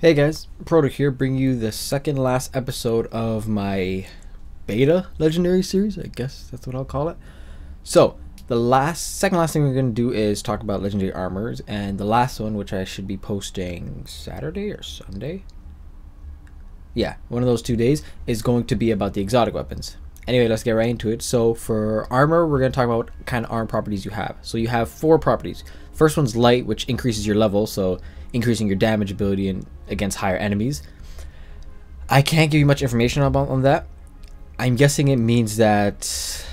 Hey guys, Proto here, bringing you the second last episode of my beta legendary series. I guess that's what I'll call it. So the second last thing we're going to do is talk about legendary armors, and the last one, which I should be posting Saturday or Sunday, yeah, one of those 2 days, is going to be about the exotic weapons. Anyway, let's get right into it. So for armor, we're going to talk about what kind of armor properties you have. So you have 4 properties. First one's light, which increases your level, so increasing your damage ability and against higher enemies. I can't give you much information on that. I'm guessing it means that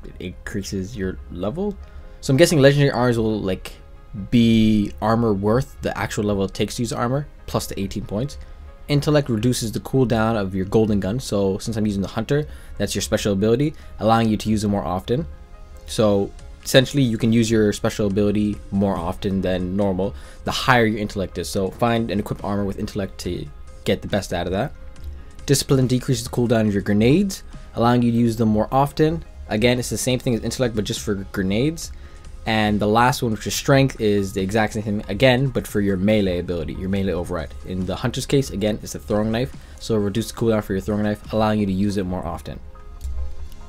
it increases your level. So I'm guessing legendary armors will like be armor worth the actual level it takes to use armor plus the 18 points. Intellect reduces the cooldown of your golden gun. So since I'm using the hunter, that's your special ability, allowing you to use it more often. So essentially you can use your special ability more often than normal the higher your intellect is. So find and equip armor with intellect to get the best out of that. Discipline decreases the cooldown of your grenades, allowing you to use them more often. Again, it's the same thing as intellect, but just for grenades. And the last one, which is strength, is the exact same thing again, but for your melee ability, your melee override. In the hunter's case, again, it's a throwing knife, so reduce the cooldown for your throwing knife, allowing you to use it more often.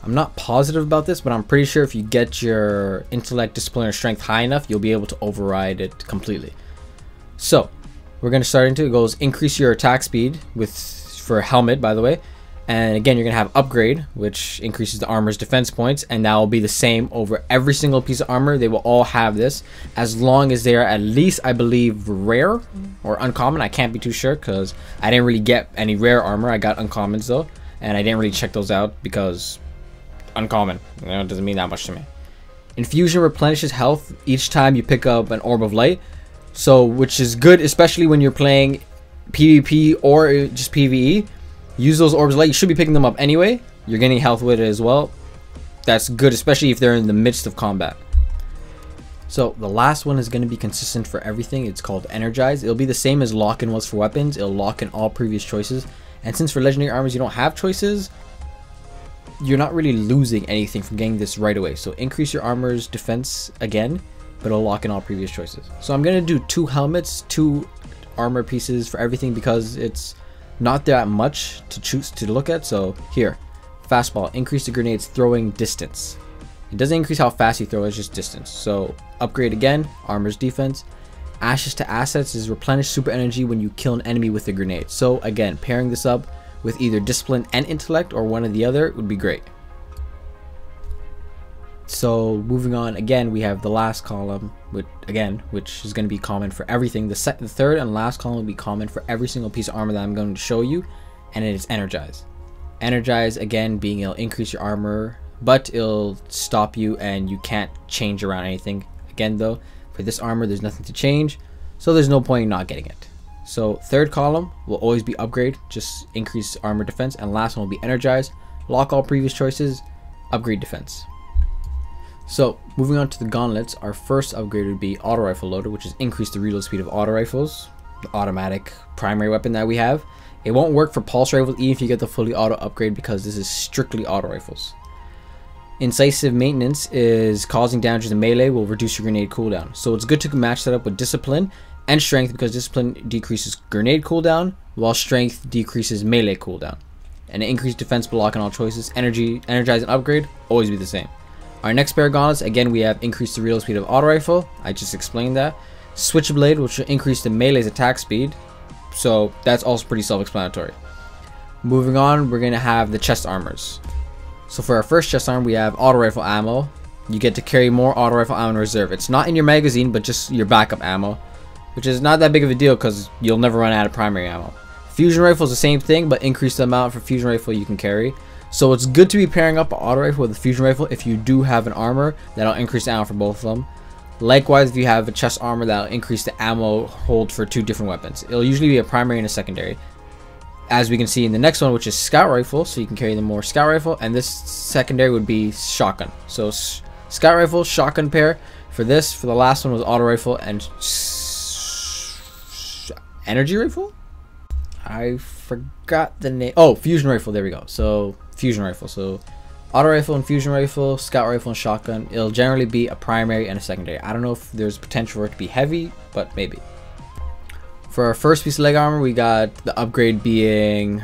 I'm not positive about this, but I'm pretty sure if you get your intellect, discipline, or strength high enough, you'll be able to override it completely. So we're going to start into it. Goes increase your attack speed for a helmet, by the way. And again, you're going to have upgrade, which increases the armor's defense points, and that will be the same over every single piece of armor. They will all have this, as long as they are at least, I believe, rare or uncommon. I can't be too sure because I didn't really get any rare armor. I got uncommons though, and I didn't really check those out because uncommon, you know, it doesn't mean that much to me. Infusion replenishes health each time you pick up an orb of light, so which is good, especially when you're playing PvP or just PvE. Use those orbs of light. You should be picking them up anyway. You're getting health with it as well. That's good, especially if they're in the midst of combat. So the last one is going to be consistent for everything. It's called Energize. It'll be the same as Lock-In was for weapons. It'll lock in all previous choices. And since for legendary armors you don't have choices, you're not really losing anything from getting this right away. So increase your armor's defense again, but it'll lock in all previous choices. So I'm going to do 2 helmets, 2 armor pieces for everything because it's not that much to choose to look at. So here, fastball, increase the grenade's throwing distance. It doesn't increase how fast you throw, it's just distance. So upgrade again, armor's defense. Ashes to assets is replenish super energy when you kill an enemy with a grenade. So again, pairing this up with either discipline and intellect or one or the other would be great. So moving on, again, we have the last column, which is going to be common for everything. The third and last column will be common for every single piece of armor that I'm going to show you, and it is Energize. Energize, again, being it'll increase your armor, but it'll stop you and you can't change around anything. Again though, for this armor there's nothing to change, so there's no point in not getting it. So third column will always be upgrade, just increase armor defense, and last one will be Energize, lock all previous choices, upgrade defense. So moving on to the gauntlets, our first upgrade would be auto rifle loader, which is increase the reload speed of auto rifles, the automatic primary weapon that we have. It won't work for pulse rifles even if you get the fully auto upgrade because this is strictly auto rifles. Incisive maintenance is causing damage to the melee will reduce your grenade cooldown. So it's good to match that up with discipline and strength because discipline decreases grenade cooldown while strength decreases melee cooldown. And an increased defense block on all choices. Energize and upgrade always be the same. Our next pair of gauntlets, again, we have increased the reload speed of auto rifle. I just explained that. Switchblade, which will increase the melee's attack speed. So that's also pretty self-explanatory. Moving on, we're going to have the chest armors. So for our first chest armor, we have auto rifle ammo. You get to carry more auto rifle ammo in reserve. It's not in your magazine, but just your backup ammo, which is not that big of a deal because you'll never run out of primary ammo. Fusion rifle is the same thing, but increase the amount for fusion rifle you can carry. So it's good to be pairing up an auto rifle with a fusion rifle if you do have an armor that'll increase ammo for both of them. Likewise, if you have a chest armor, that'll increase the ammo hold for 2 different weapons. It'll usually be a primary and a secondary, as we can see in the next one, which is scout rifle, so you can carry the more scout rifle, and this secondary would be shotgun. So scout rifle, shotgun pair for this. For the last one was auto rifle and energy rifle. I forgot the name. Oh, fusion rifle. There we go. So fusion rifle. So auto rifle and fusion rifle, scout rifle and shotgun. It'll generally be a primary and a secondary. I don't know if there's potential for it to be heavy, but maybe. For our first piece of leg armor, we got the upgrade being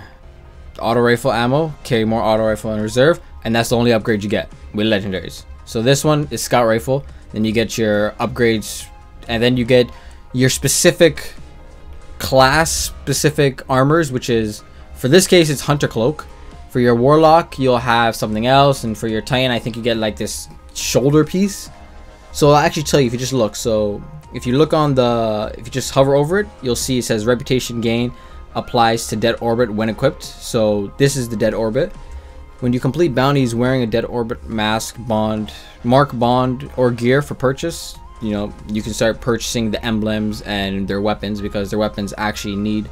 auto rifle ammo, carry more auto rifle in reserve, and that's the only upgrade you get with legendaries. So this one is scout rifle, then you get your upgrades, and then you get your specific class specific armors, which is, for this case, it's hunter cloak. For your warlock, you'll have something else, and for your titan, I think you get like this shoulder piece. So I'll actually tell you if you just look. So if you look on the, if you just hover over it, you'll see it says reputation gain applies to dead orbit when equipped. So this is the dead orbit. When you complete bounties wearing a dead orbit mask, bond, mark, bond, or gear for purchase, you know, you can start purchasing the emblems and their weapons, because their weapons actually need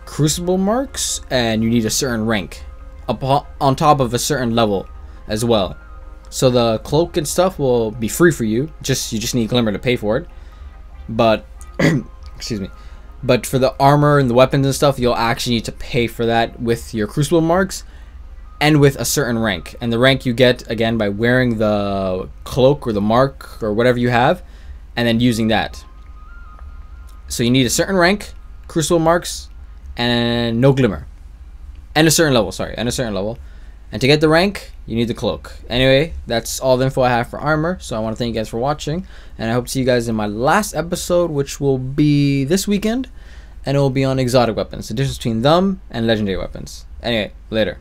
crucible marks, and you need a certain rank on top of a certain level as well. So the cloak and stuff will be free for you. You just need Glimmer to pay for it. But excuse me. But for the armor and the weapons and stuff, you'll actually need to pay for that with your crucible marks and with a certain rank. And the rank you get again by wearing the cloak or the mark or whatever you have, and then using that. So you need a certain rank, crucible marks, and no glimmer. And a certain level, sorry, and a certain level. And to get the rank, you need the cloak. Anyway, that's all the info I have for armor. So I want to thank you guys for watching. And I hope to see you guys in my last episode, which will be this weekend. And it will be on exotic weapons. The difference between them and legendary weapons. Anyway, later.